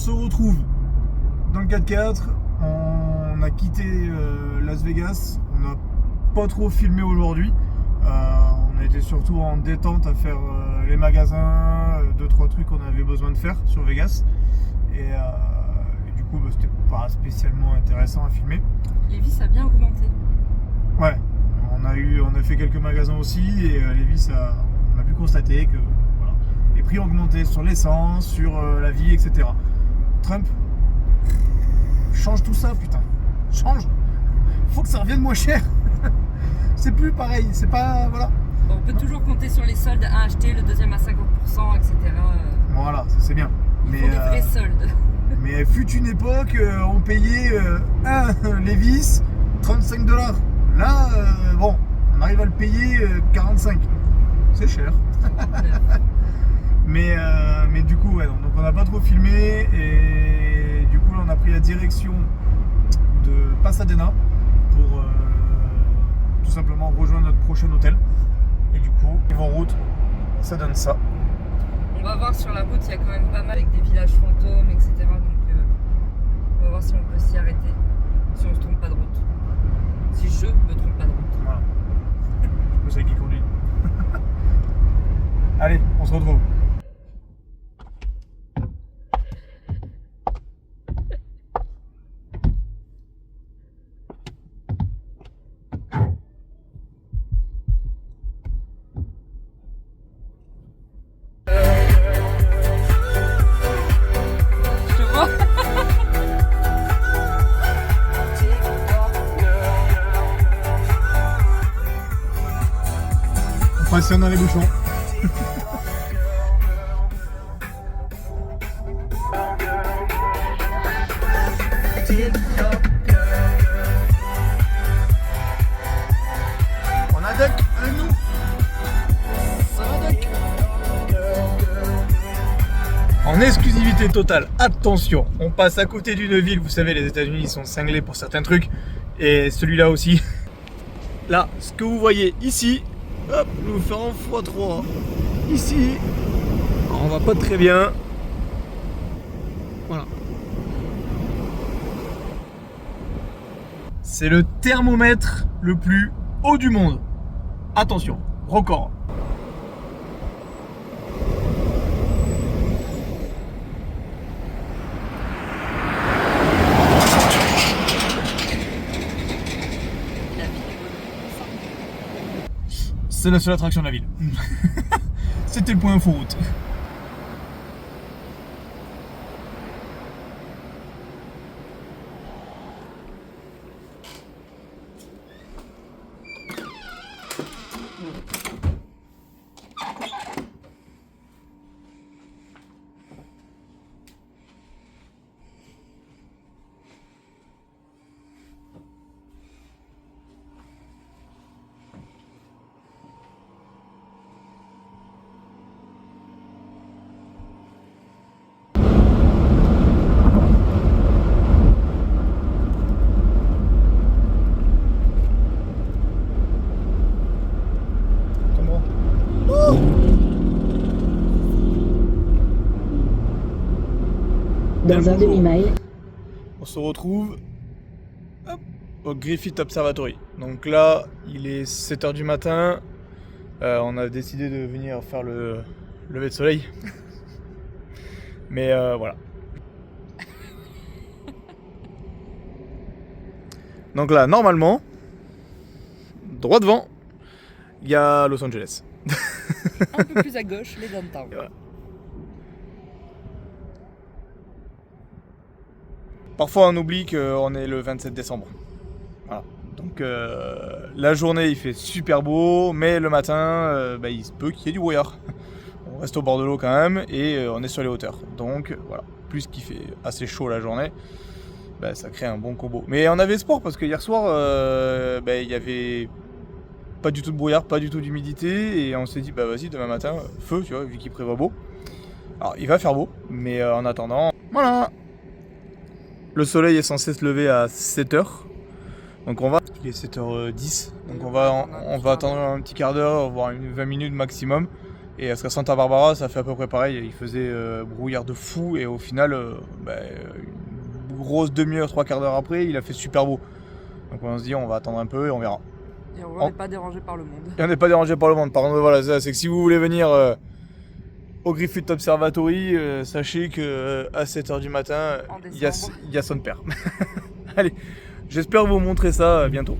se retrouve dans le 4x4. On a quitté Las Vegas. On n'a pas trop filmé aujourd'hui. On a été surtout en détente à faire les magasins, 2-3 trucs qu'on avait besoin de faire sur Vegas. Et du coup, c'était pas spécialement intéressant à filmer. Lévis a bien augmenté. Ouais, on a fait quelques magasins aussi et Lévis, on a pu constater que voilà, les prix ont augmenté sur l'essence, sur la vie, etc. Trump, change tout ça, putain. Change. Faut que ça revienne moins cher. C'est plus pareil, c'est pas... Voilà. On peut toujours compter sur les soldes à acheter, le deuxième à 50%, etc. Voilà, c'est bien. Il faut des vrais soldes. Mais fut une époque, on payait un Lévis 35 $. Là, bon, on arrive à le payer 45. C'est cher. mais du coup, ouais, donc on n'a pas trop filmé et du coup, là, on a pris la direction de Pasadena pour tout simplement rejoindre notre prochain hôtel. Et du coup, en route, ça donne ça. On va voir sur la route, il y a quand même pas mal avec des villages fantômes, etc. Donc on va voir si on peut s'y arrêter, si on se trompe pas de route. Si je me trompe pas de route. Voilà. Je sais qui conduit. Allez, on se retrouve. Passion dans les bouchons. On a duck avec nous. Ça va duck. En exclusivité totale, attention, on passe à côté d'une ville, vous savez les États-Unis ils sont cinglés pour certains trucs et celui-là aussi. Là, ce que vous voyez ici, hop, nous faire en x3 ici, on va pas très bien, voilà. C'est le thermomètre le plus haut du monde. Attention, record. C'est la seule attraction de la ville. C'était le point info route. Dans un demi-mile. On se retrouve hop, au Griffith Observatory. Donc là, il est 7 h du matin. On a décidé de venir faire le lever de soleil. Mais voilà. Donc là, normalement, droit devant, il y a Los Angeles. Un peu plus à gauche, les downtown. Voilà. Parfois on oublie qu'on est le 27 décembre. Voilà. Donc la journée il fait super beau, mais le matin il se peut qu'il y ait du brouillard. On reste au bord de l'eau quand même et on est sur les hauteurs. Donc voilà, plus qu'il fait assez chaud la journée, ça crée un bon combo. Mais on avait espoir parce que hier soir il y avait pas du tout de brouillard, pas du tout d'humidité et on s'est dit vas-y demain matin, feu tu vois, vu qu'il prévoit beau. Alors il va faire beau, mais en attendant, voilà. Le soleil est censé se lever à 7 h. Donc on va. Il est 7 h 10. Donc on va attendre un petit quart d'heure, voire 20 minutes maximum. Et parce qu'à Santa Barbara, ça fait à peu près pareil. Il faisait brouillard de fou et au final, une grosse demi-heure, 3/4 d'heure après, il a fait super beau. Donc on se dit, on va attendre un peu et on verra. Et on n'est pas dérangé par le monde. Et on n'est pas dérangé par le monde. Par contre, voilà, c'est que si vous voulez venir au Griffith Observatory, sachez que à 7h du matin, il y a son père. Allez, j'espère vous montrer ça bientôt.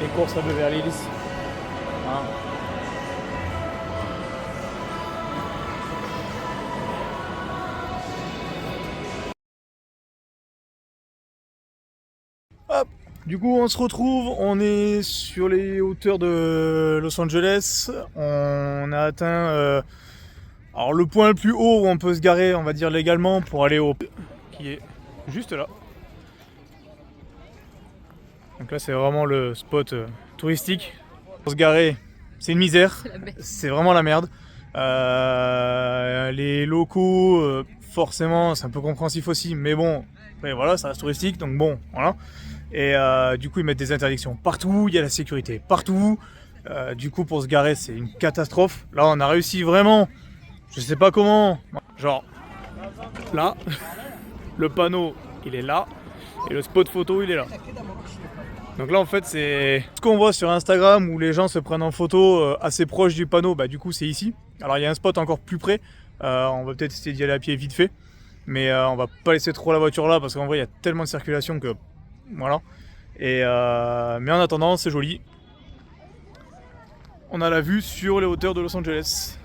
Les courses à Beverly Hills. Hein. Hop. Du coup, on se retrouve, on est sur les hauteurs de Los Angeles. On a atteint alors le point le plus haut où on peut se garer, on va dire légalement, pour aller au qui est juste là. Donc là, c'est vraiment le spot touristique. Pour se garer, c'est une misère. C'est vraiment la merde. Les locaux, forcément, c'est un peu compréhensif aussi. Mais bon, après, voilà, ça reste touristique. Donc bon, voilà. Et du coup, ils mettent des interdictions partout. Il y a la sécurité partout. Du coup, pour se garer, c'est une catastrophe. Là, on a réussi vraiment. Je sais pas comment. Genre, là, le panneau, il est là. Et le spot photo, il est là. Donc là en fait c'est ce qu'on voit sur Instagram où les gens se prennent en photo assez proche du panneau, bah du coup c'est ici. Alors il y a un spot encore plus près, on va peut-être essayer d'y aller à pied vite fait. Mais on va pas laisser trop la voiture là parce qu'en vrai il y a tellement de circulation que voilà. Et mais en attendant c'est joli. On a la vue sur les hauteurs de Los Angeles.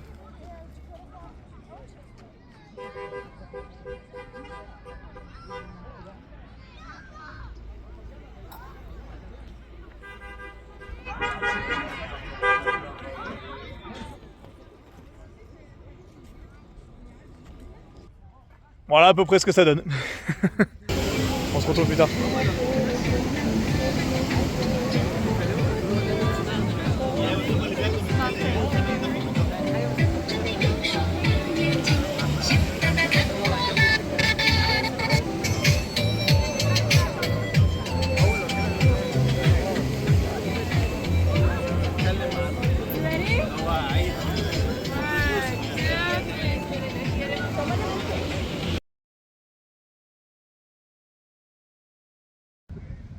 Voilà à peu près ce que ça donne. On se retrouve plus tard.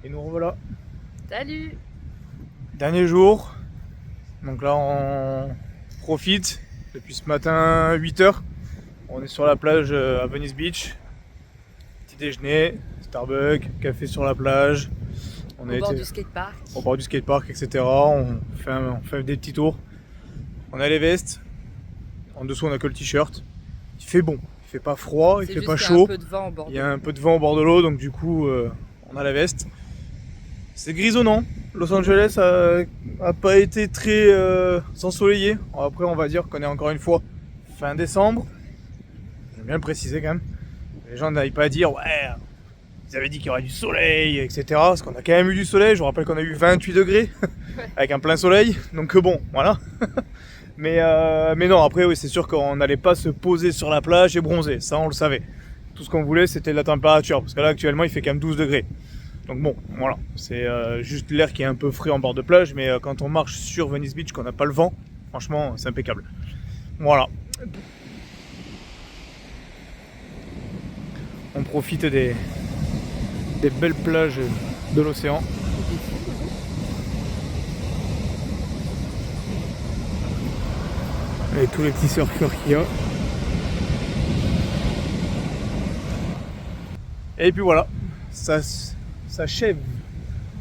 Et nous revoilà. Salut! Dernier jour. Donc là on profite depuis ce matin 8h. On est sur la plage à Venice Beach. Petit déjeuner, Starbucks, café sur la plage. On a été du skatepark. Au bord du skatepark, etc. On fait des petits tours. On a les vestes. En dessous on a que le t-shirt. Il fait bon. Il fait pas froid, il fait pas chaud. Il y a un peu de vent au bord de l'eau, donc du coup on a la veste. C'est grisonnant. Los Angeles a pas été très ensoleillé. Après, on va dire qu'on est encore une fois fin décembre. J'aime bien le préciser quand même. Les gens n'aillent pas dire ouais, ils avaient dit qu'il y aurait du soleil, etc. Parce qu'on a quand même eu du soleil. Je vous rappelle qu'on a eu 28 degrés avec un plein soleil. Donc bon, voilà. mais non, après oui, c'est sûr qu'on n'allait pas se poser sur la plage et bronzer. Ça, on le savait. Tout ce qu'on voulait, c'était la température. Parce que là, actuellement, il fait quand même 12 degrés. Donc bon, voilà, c'est juste l'air qui est un peu frais en bord de plage, mais quand on marche sur Venice Beach, qu'on n'a pas le vent, franchement, c'est impeccable. Voilà. On profite des belles plages de l'océan. Et tous les petits surfeurs qu'il y a. Et puis voilà, ça s'achève.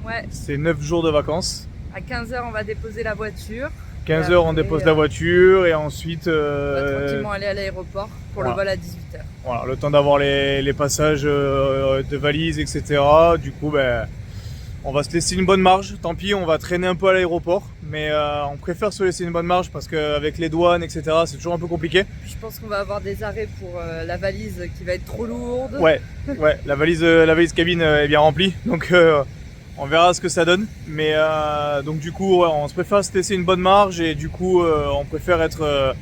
Ouais. C'est 9 jours de vacances. À 15h, on va déposer la voiture. 15 heures, on dépose la voiture et ensuite... on va tranquillement aller à l'aéroport pour le vol à 18h. Voilà, le temps d'avoir les passages de valises, etc. Du coup, ben, on va se laisser une bonne marge. Tant pis, on va traîner un peu à l'aéroport. Mais on préfère se laisser une bonne marge parce qu'avec les douanes, etc., c'est toujours un peu compliqué. Je pense qu'on va avoir des arrêts pour la valise qui va être trop lourde. Ouais, la valise cabine est bien remplie. Donc on verra ce que ça donne. Mais donc du coup, on se préfère se laisser une bonne marge. Et du coup, on préfère être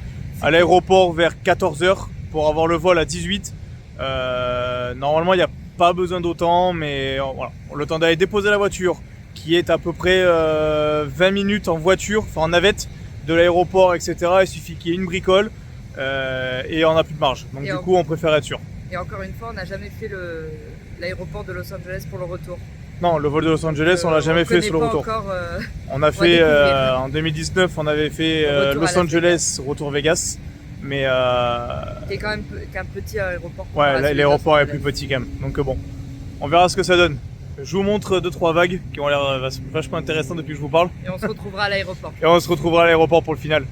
à l'aéroport vers 14h pour avoir le vol à 18. Normalement, il n'y a pas besoin d'autant. Mais voilà, le temps d'aller déposer la voiture, qui est à peu près 20 minutes en voiture, enfin en navette de l'aéroport, etc. Il suffit qu'il y ait une bricole et on n'a plus de marge. Donc du coup, on préfère être sûr. Et encore une fois, on n'a jamais fait l'aéroport de Los Angeles pour le retour. Non, le vol de Los Angeles, on l'a jamais fait sur le retour. On a fait en 2019, on avait fait Los Angeles, retour Vegas. Mais qui est quand même qu'un petit aéroport. Ouais, l'aéroport est plus petit quand même. Donc bon, on verra ce que ça donne. Je vous montre 2-3 vagues qui ont l'air vachement intéressantes depuis que je vous parle. Et on se retrouvera à l'aéroport. Et on se retrouvera à l'aéroport pour le final.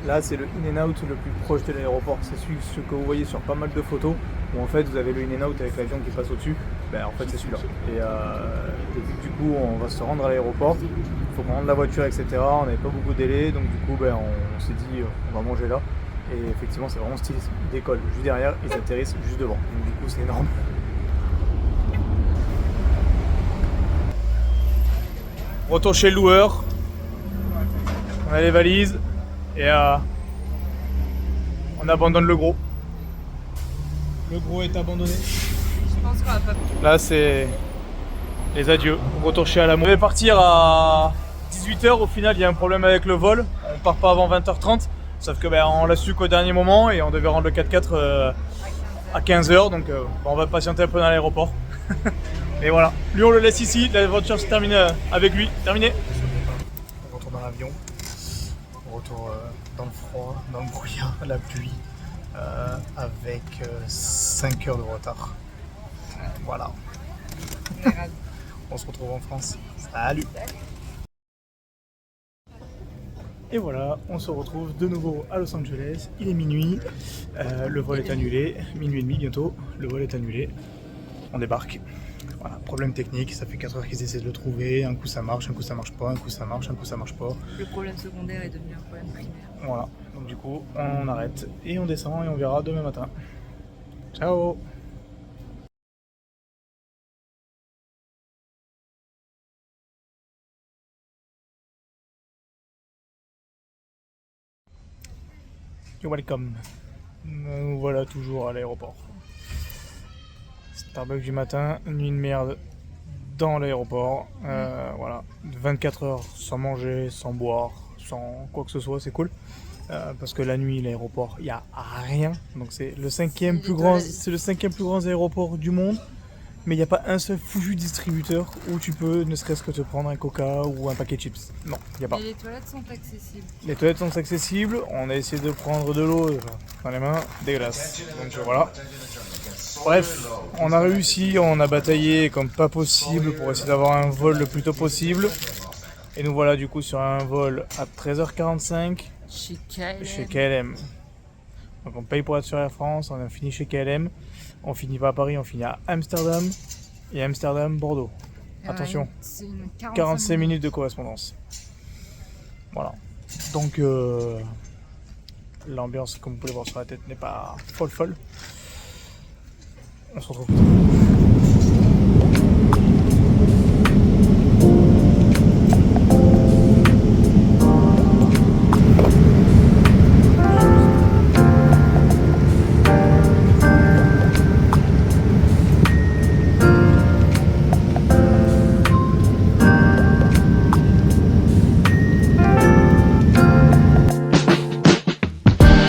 Là, c'est le in-and-out le plus proche de l'aéroport. C'est ce que vous voyez sur pas mal de photos, où en fait vous avez le in-and-out avec l'avion qui passe au-dessus. Ben, en fait, c'est celui-là. Et du coup, on va se rendre à l'aéroport. Il faut qu'on rende la voiture, etc. On n'avait pas beaucoup de délai, donc du coup, ben, on s'est dit, on va manger là. Et effectivement, c'est vraiment stylé. Ils décollent juste derrière, ils atterrissent juste devant. Donc du coup, c'est énorme. Retour chez le loueur. On a les valises. Et on abandonne le gros. Le gros est abandonné. Je pense qu'on va pas. Là, c'est les adieux. Retour chez Alamo. On devait partir à 18h. Au final, il y a un problème avec le vol. On part pas avant 20h30. Sauf que on l'a su qu'au dernier moment et on devait rendre le 4x4 à 15h. Donc on va patienter un peu dans l'aéroport. Et voilà. Lui, on le laisse ici. L'aventure se termine avec lui. Terminé. On retourne dans l'avion. Retour dans le froid, dans le brouillard, la pluie, avec 5 heures de retard. Voilà. On se retrouve en France. Salut. Et voilà, on se retrouve de nouveau à Los Angeles. Il est minuit, le vol est annulé, minuit et demi bientôt, le vol est annulé. On débarque. Voilà, problème technique, ça fait 4 heures qu'ils essaient de le trouver, un coup ça marche, un coup ça marche pas, un coup ça marche, un coup ça marche pas. Le problème secondaire est devenu un problème primaire. Voilà, donc du coup on arrête et on descend et on verra demain matin. Ciao. You're welcome. Nous voilà toujours à l'aéroport. Starbucks du matin, nuit de merde dans l'aéroport. Voilà, 24 heures sans manger, sans boire, sans quoi que ce soit, c'est cool. Parce que la nuit, l'aéroport, il n'y a rien. Donc c'est le cinquième plus grand aéroport du monde. Mais il n'y a pas un seul foutu distributeur où tu peux ne serait-ce que te prendre un coca ou un paquet de chips. Non, il n'y a pas. Et les toilettes sont accessibles. Les toilettes sont accessibles. On a essayé de prendre de l'eau dans les mains, dégueulasse. Donc voilà. Bref, on a réussi, on a bataillé comme pas possible pour essayer d'avoir un vol le plus tôt possible. Et nous voilà du coup sur un vol à 13h45 chez KLM. Donc on paye pour être sur Air France, on a fini chez KLM. On finit pas à Paris, on finit à Amsterdam. Et Amsterdam, Bordeaux. Attention, 45 minutes de correspondance. Voilà. Donc l'ambiance, comme vous pouvez voir sur la tête, n'est pas folle. On se retrouve.